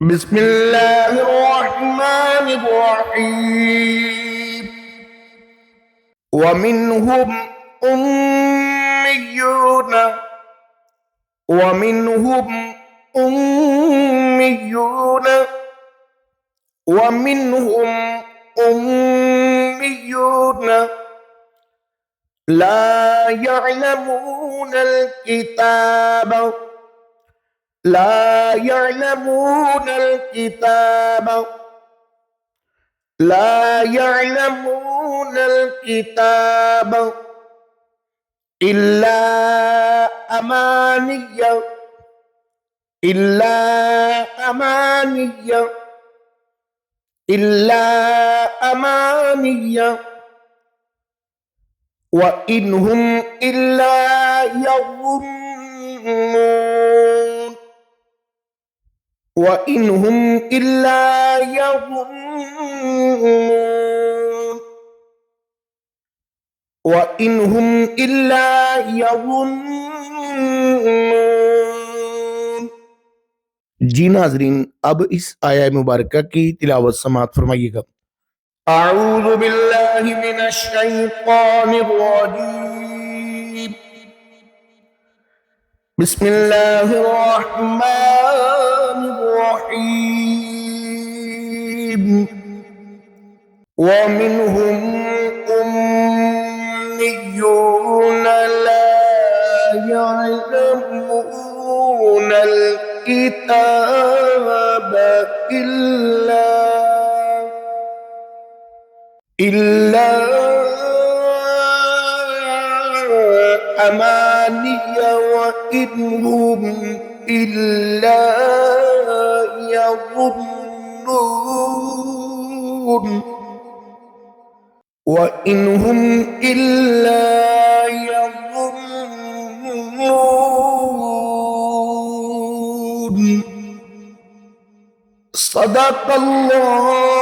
बिस्मिल्लाहिर्रहमानिर्रहीम। वमिनहुम उम्मियून वमिनहुम उम्मियून वमिनहुम उम्मियून ला यअलमूनल किताब ला यअलमूनल किताब ला यअलमूनल किताब इल्ला अमानिया इल्ला अमानिया इल्ला अमानिया व इनहुम इल्ला यज़ुन्नून व इनहुम इल्ला यज़ुन्नून व इनहुम इल्ला यज़ुन्नून। जी नाज़रीन, अब इस आया मुबारका की तिलावत समाअत फरमाइएगा। अऊज़ु बिल्लाहि मिनश शैतानिर रजीम। बिस्मिल्लाहिर रहमानिर रहीम। व मिनहुम उम्मियून ला यअलमूनल किताब इल्ला अमानिया व इनहुम इल्ला यज़ुन्नून व इनहुम इल्ला यज़ुन्नून। सदक़ल्लाहु